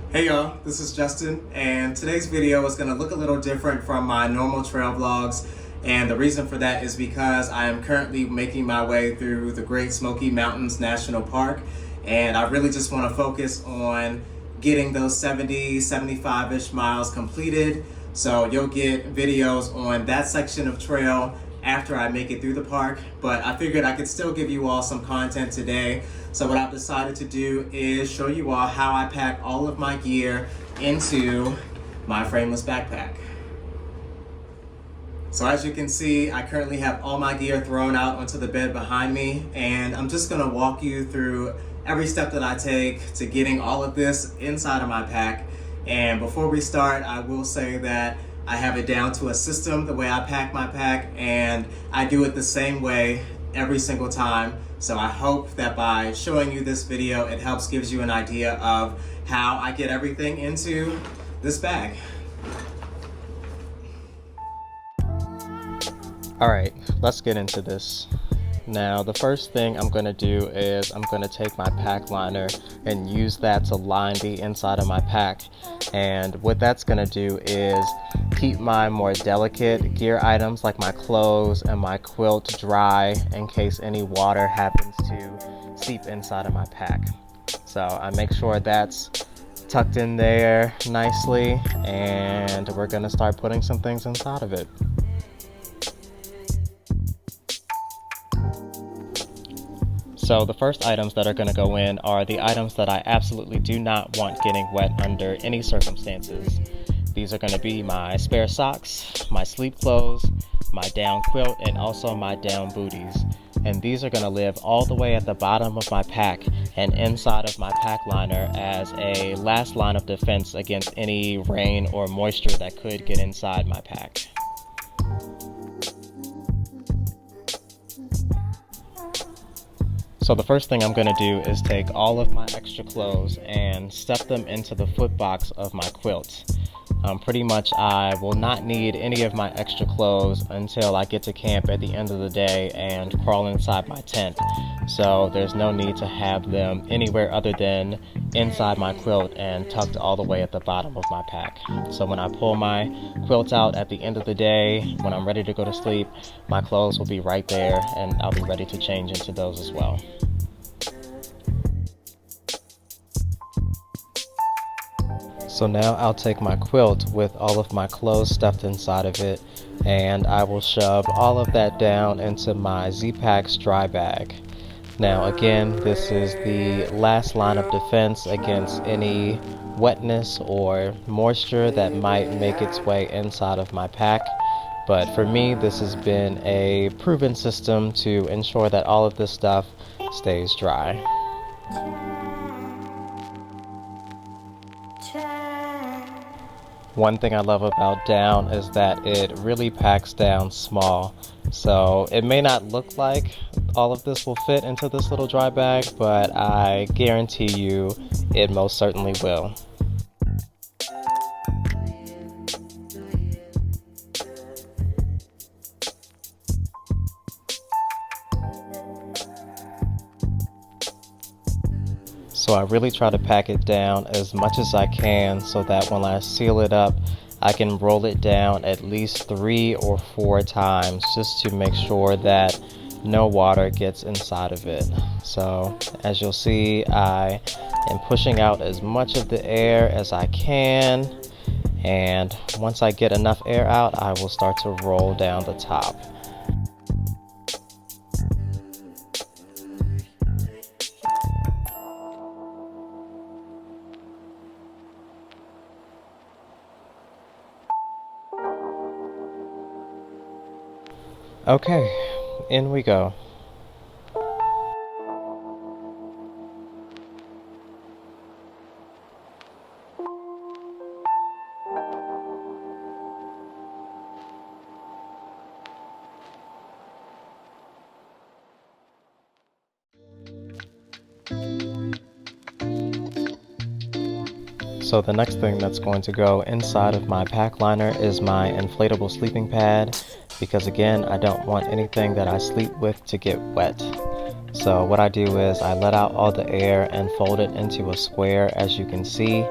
Hey y'all, this is Justin, and today's video is going to look a little different from my normal trail vlogs, and the reason for that is because I am currently making my way through the Great Smoky Mountains National Park, and I really just want to focus on getting those 75-ish miles completed. So you'll get videos on that section of trail after I make it through the park, but I figured I could still give you all some content today. So what I've decided to do is show you all how I pack all of my gear into my frameless backpack. So as you can see, I currently have all my gear thrown out onto the bed behind me, and I'm just gonna walk you through every step that I take to getting all of this inside of my pack. And before we start, I will say that I have it down to a system, the way I pack my pack, and I do it the same way every single time. So I hope that by showing you this video, it gives you an idea of how I get everything into this bag. All right, let's get into this. Now, the first thing I'm gonna do is I'm gonna take my pack liner and use that to line the inside of my pack. And what that's gonna do is keep my more delicate gear items like my clothes and my quilt dry in case any water happens to seep inside of my pack. So I make sure that's tucked in there nicely, and we're gonna start putting some things inside of it. So the first items that are going to go in are the items that I absolutely do not want getting wet under any circumstances. These are going to be my spare socks, my sleep clothes, my down quilt, and also my down booties. And these are going to live all the way at the bottom of my pack and inside of my pack liner as a last line of defense against any rain or moisture that could get inside my pack. So the first thing I'm going to do is take all of my extra clothes and stuff them into the foot box of my quilt. Pretty much I will not need any of my extra clothes until I get to camp at the end of the day and crawl inside my tent. So there's no need to have them anywhere other than inside my quilt and tucked all the way at the bottom of my pack. So when I pull my quilt out at the end of the day, when I'm ready to go to sleep, my clothes will be right there and I'll be ready to change into those as well. So now I'll take my quilt with all of my clothes stuffed inside of it, and I will shove all of that down into my Z-Pack's dry bag. Now again, this is the last line of defense against any wetness or moisture that might make its way inside of my pack. But for me, this has been a proven system to ensure that all of this stuff stays dry. One thing I love about down is that it really packs down small. So it may not look like all of this will fit into this little dry bag, but I guarantee you it most certainly will. So I really try to pack it down as much as I can so that when I seal it up, I can roll it down at least 3 or 4 times just to make sure that no water gets inside of it. So as you'll see, I am pushing out as much of the air as I can, and once I get enough air out, I will start to roll down the top. Okay, in we go. So the next thing that's going to go inside of my pack liner is my inflatable sleeping pad, because again, I don't want anything that I sleep with to get wet. So what I do is I let out all the air and fold it into a square, as you can see,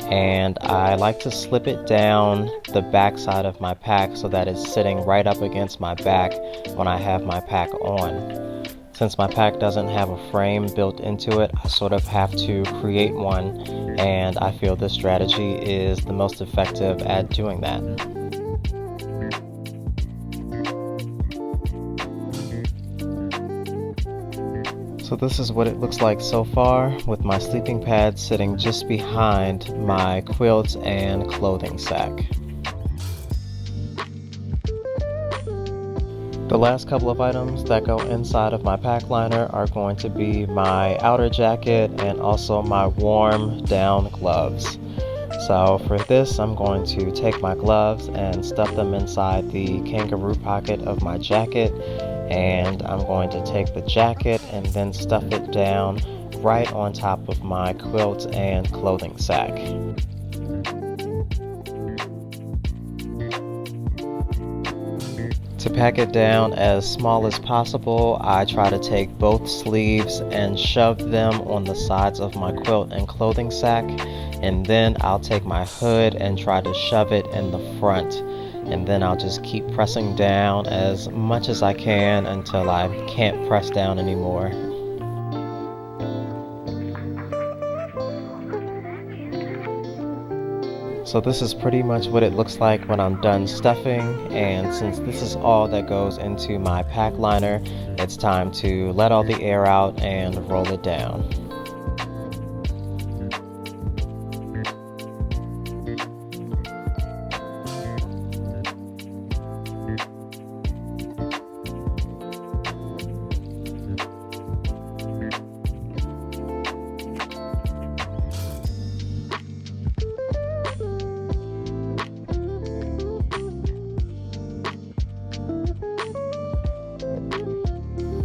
and I like to slip it down the back side of my pack so that it's sitting right up against my back when I have my pack on. Since my pack doesn't have a frame built into it, I sort of have to create one, and I feel this strategy is the most effective at doing that. So this is what it looks like so far, with my sleeping pad sitting just behind my quilts and clothing sack. The last couple of items that go inside of my pack liner are going to be my outer jacket and also my warm down gloves. So for this, I'm going to take my gloves and stuff them inside the kangaroo pocket of my jacket, and I'm going to take the jacket and then stuff it down right on top of my quilt and clothing sack. To pack it down as small as possible, I try to take both sleeves and shove them on the sides of my quilt and clothing sack, and then I'll take my hood and try to shove it in the front, and then I'll just keep pressing down as much as I can until I can't press down anymore. So this is pretty much what it looks like when I'm done stuffing, and since this is all that goes into my pack liner, it's time to let all the air out and roll it down.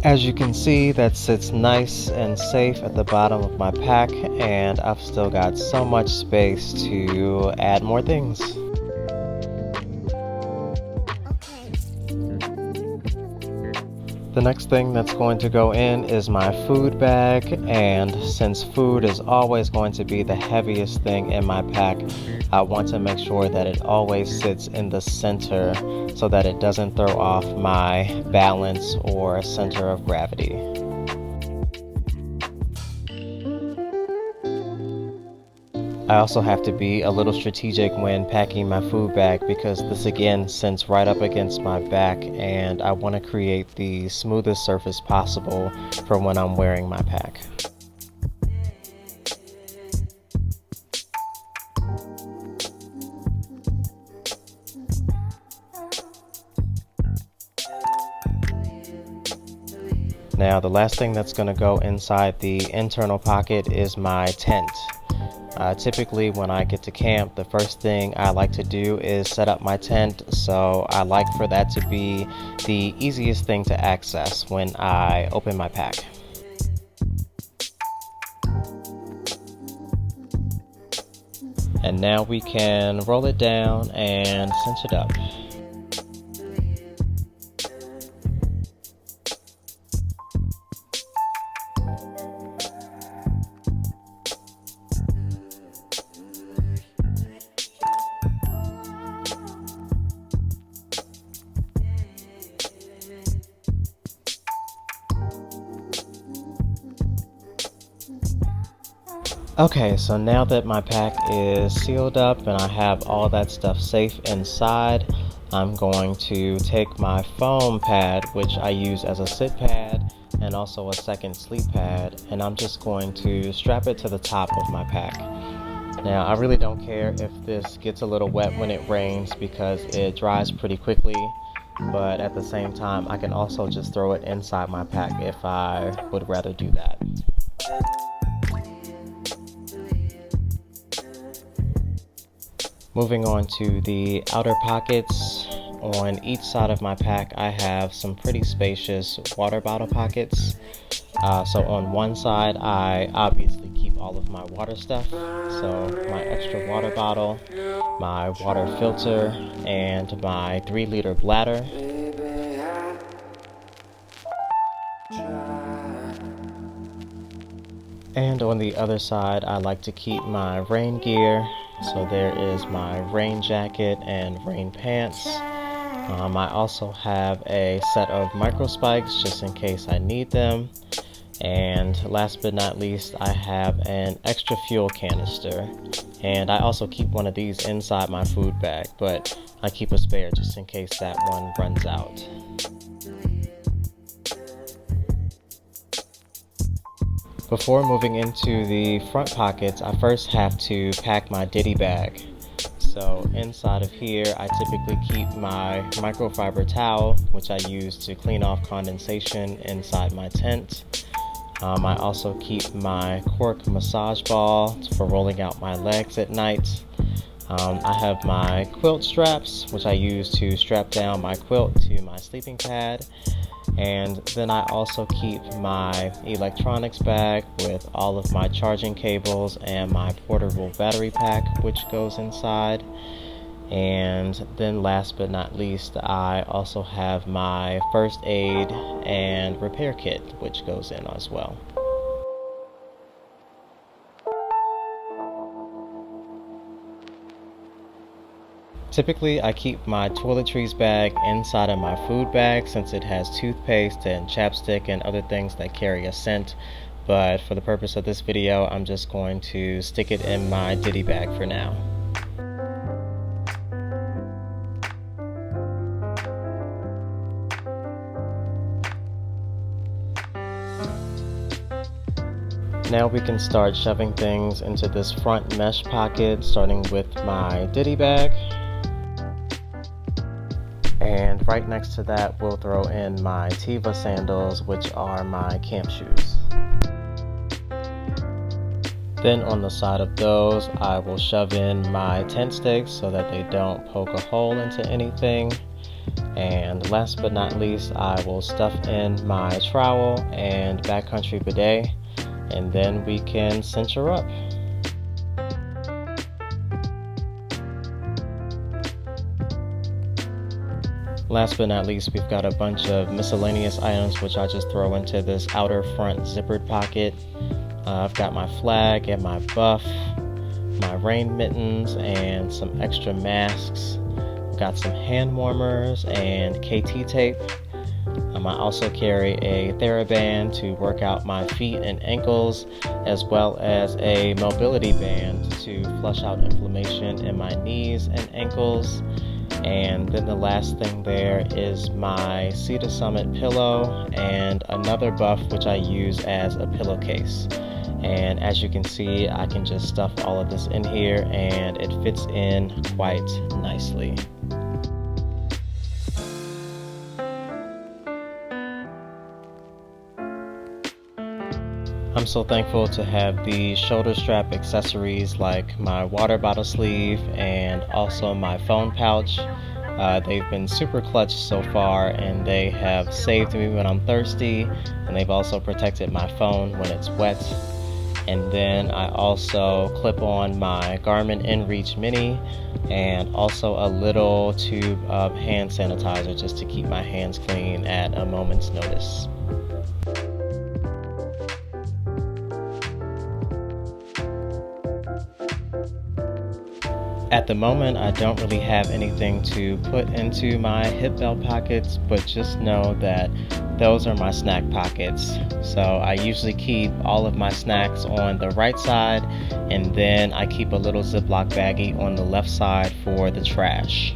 As you can see, that sits nice and safe at the bottom of my pack, and I've still got so much space to add more things. The next thing that's going to go in is my food bag, and since food is always going to be the heaviest thing in my pack, I want to make sure that it always sits in the center so that it doesn't throw off my balance or center of gravity. I also have to be a little strategic when packing my food bag because this again sits right up against my back, and I want to create the smoothest surface possible for when I'm wearing my pack. Now the last thing that's going to go inside the internal pocket is my tent. Typically when I get to camp, the first thing I like to do is set up my tent, so I like for that to be the easiest thing to access when I open my pack. And now we can roll it down and cinch it up. Okay, so now that my pack is sealed up and I have all that stuff safe inside, I'm going to take my foam pad, which I use as a sit pad and also a second sleep pad, and I'm just going to strap it to the top of my pack. Now, I really don't care if this gets a little wet when it rains because it dries pretty quickly, but at the same time, I can also just throw it inside my pack if I would rather do that. Moving on to the outer pockets, on each side of my pack I have some pretty spacious water bottle pockets. So on one side I obviously keep all of my water stuff, so my extra water bottle, my water filter, and my 3-liter bladder. And on the other side, I like to keep my rain gear. So there is my rain jacket and rain pants. I also have a set of micro spikes just in case I need them. And last but not least, I have an extra fuel canister. And I also keep one of these inside my food bag, but I keep a spare just in case that one runs out. Before moving into the front pockets, I first have to pack my Ditty Bag. So inside of here, I typically keep my microfiber towel, which I use to clean off condensation inside my tent. I also keep my cork massage ball for rolling out my legs at night. I have my quilt straps, which I use to strap down my quilt to my sleeping pad. And then I also keep my electronics bag with all of my charging cables and my portable battery pack, which goes inside. And then last but not least, I also have my first aid and repair kit, which goes in as well. Typically, I keep my toiletries bag inside of my food bag since it has toothpaste and chapstick and other things that carry a scent. But for the purpose of this video, I'm just going to stick it in my Ditty Bag for now. Now we can start shoving things into this front mesh pocket, starting with my Ditty Bag. And right next to that, we'll throw in my Tiva sandals, which are my camp shoes. Then on the side of those, I will shove in my tent stakes so that they don't poke a hole into anything. And last but not least, I will stuff in my trowel and backcountry bidet, and then we can cinch her up. Last but not least, we've got a bunch of miscellaneous items which I just throw into this outer front zippered pocket. I've got my flag and my buff, my rain mittens, and some extra masks. I've got some hand warmers and KT tape. I also carry a TheraBand to work out my feet and ankles, as well as a mobility band to flush out inflammation in my knees and ankles. And then the last thing there is my Cedar Summit pillow and another buff which I use as a pillowcase. And as you can see, I can just stuff all of this in here and it fits in quite nicely. I'm so thankful to have the shoulder strap accessories like my water bottle sleeve and also my phone pouch. They've been super clutch so far, and they have saved me when I'm thirsty, and they've also protected my phone when it's wet. And then I also clip on my Garmin InReach Mini and also a little tube of hand sanitizer just to keep my hands clean at a moment's notice. At the moment, I don't really have anything to put into my hip belt pockets, but just know that those are my snack pockets. So I usually keep all of my snacks on the right side, and then I keep a little Ziploc baggie on the left side for the trash.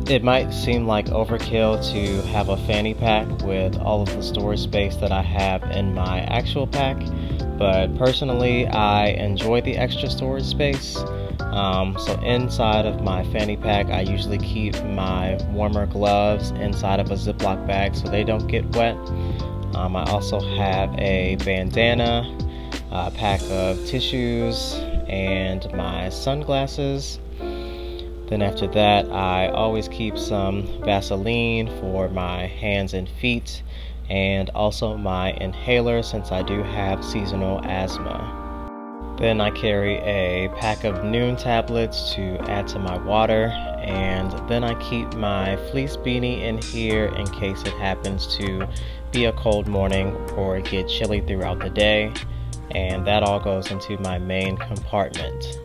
It might seem like overkill to have a fanny pack with all of the storage space that I have in my actual pack, but personally I enjoy the extra storage space. So inside of my fanny pack, I usually keep my warmer gloves inside of a Ziploc bag so they don't get wet. I also have a bandana, a pack of tissues, and my sunglasses. Then after that, I always keep some Vaseline for my hands and feet, and also my inhaler since I do have seasonal asthma. Then I carry a pack of Noon tablets to add to my water, and then I keep my fleece beanie in here in case it happens to be a cold morning or get chilly throughout the day, and that all goes into my main compartment.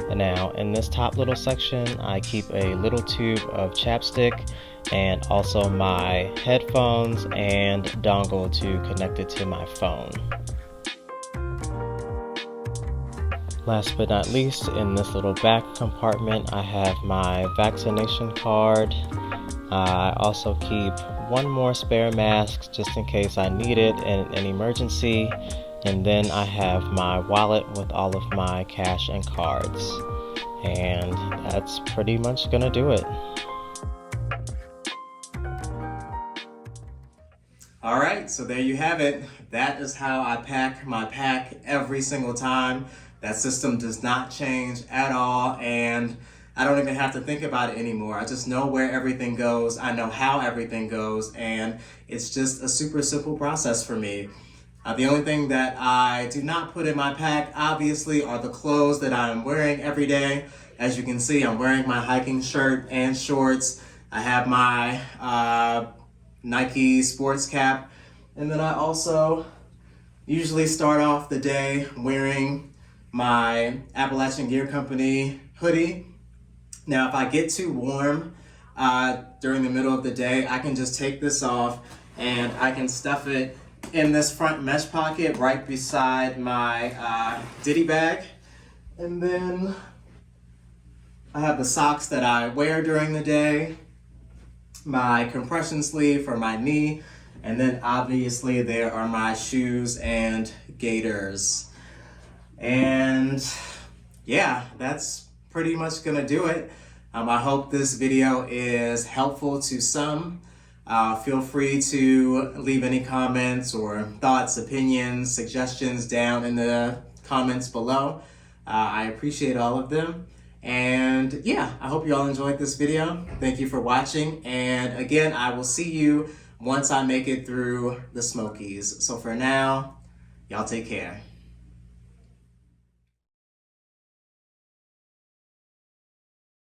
And now in this top little section, I keep a little tube of chapstick and also my headphones and dongle to connect it to my phone. Last but not least, in this little back compartment, I have my vaccination card. I also keep one more spare mask just in case I need it in an emergency. And then I have my wallet with all of my cash and cards. And that's pretty much gonna do it. All right, so there you have it. That is how I pack my pack every single time. That system does not change at all, and I don't even have to think about it anymore. I just know where everything goes. I know how everything goes, and it's just a super simple process for me. The only thing that I do not put in my pack, obviously, are the clothes that I'm wearing every day. As you can see, I'm wearing my hiking shirt and shorts. I have my Nike sports cap, and then I also usually start off the day wearing my Appalachian Gear Company hoodie. Now, if I get too warm during the middle of the day, I can just take this off and I can stuff it in this front mesh pocket right beside my Ditty Bag. And then I have the socks that I wear during the day, my compression sleeve for my knee, and then obviously there are my shoes and gaiters. And yeah, that's pretty much gonna do it. I hope this video is helpful to some. Feel free to leave any comments or thoughts, opinions, suggestions down in the comments below. I appreciate all of them. And yeah, I hope you all enjoyed this video. Thank you for watching. And again, I will see you once I make it through the Smokies. So for now, y'all take care.